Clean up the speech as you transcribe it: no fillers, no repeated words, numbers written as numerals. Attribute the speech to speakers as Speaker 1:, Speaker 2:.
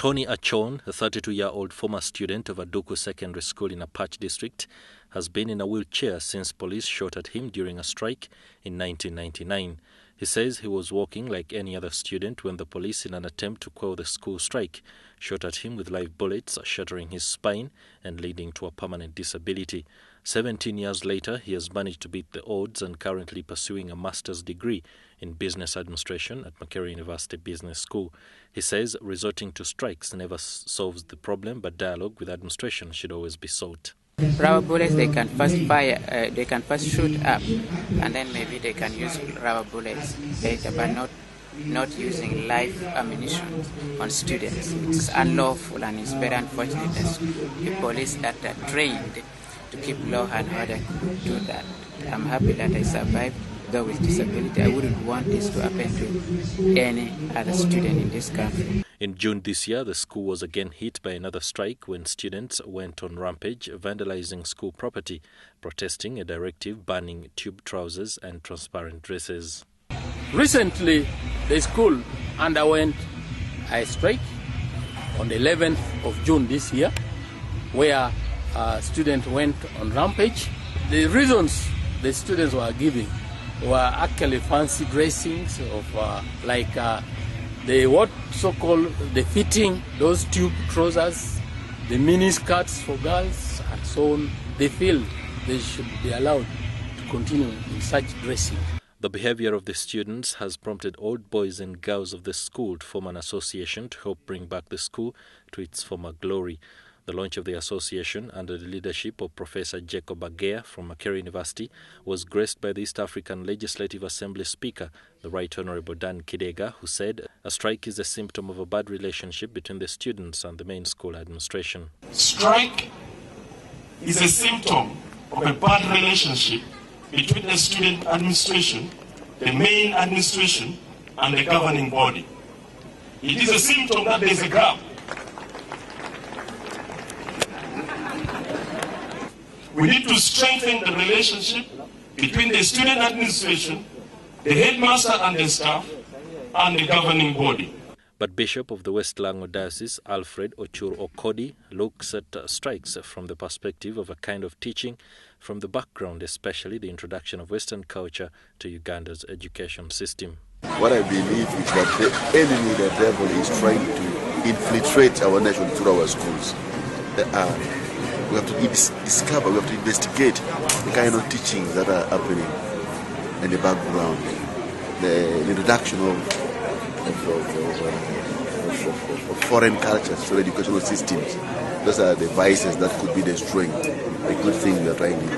Speaker 1: Tony Achon, a 32-year-old former student of Aduku Secondary School in Apac District, has been in a wheelchair since police shot at him during a strike in 1999. He says he was walking like any other student when the police, in an attempt to quell the school strike, shot at him with live bullets, shattering his spine and leading to a permanent disability. 17 years later, he has managed to beat the odds and currently pursuing a master's degree in business administration at Makerere University Business School. He says resorting to strikes never solves the problem, but dialogue with administration should always be sought.
Speaker 2: Rubber bullets, they can first fire, they can first shoot up, and then maybe they can use rubber bullets later, but not using live ammunition on students. It's unlawful, and it's very unfortunate that the police that are trained to keep law and order could do that. I'm happy that I survived, though with disability. I wouldn't want this to happen to any other student in this country.
Speaker 1: In June this year, the school was again hit by another strike when students went on rampage, vandalizing school property, protesting a directive banning tube trousers and transparent dresses.
Speaker 3: Recently, the school underwent a strike on the 11th of June this year, where students went on rampage. The reasons the students were giving were actually fancy dressings of the what so-called the fitting, those tube trousers, the mini skirts for girls, and so on. They feel they should be allowed to continue in such dressing.
Speaker 1: The behavior of the students has prompted old boys and girls of the school to form an association to help bring back the school to its former glory. The launch of the association, under the leadership of Professor Agea from Makerere University, was graced by the East African Legislative Assembly Speaker, the Right Honourable Dan Kidega, who said a strike is a symptom of a bad relationship between the students and the main school administration.
Speaker 4: Strike is a symptom of a bad relationship between the student administration, the main administration, and the governing body. It is a symptom that there is a gap. We need to strengthen the relationship between the student administration, the headmaster and the staff, and the governing body.
Speaker 1: But Bishop of the West Lango Diocese, Alfred Ochur Okodi, looks at strikes from the perspective of a kind of teaching from the background, especially the introduction of Western culture to Uganda's education system.
Speaker 5: What I believe is that the enemy, the devil, is trying to infiltrate our nation through our schools. We have to discover, we have to investigate the kind of teachings that are happening in the background, the introduction of foreign cultures to educational systems. Those are the vices that could be destroying the good things we are trying to do.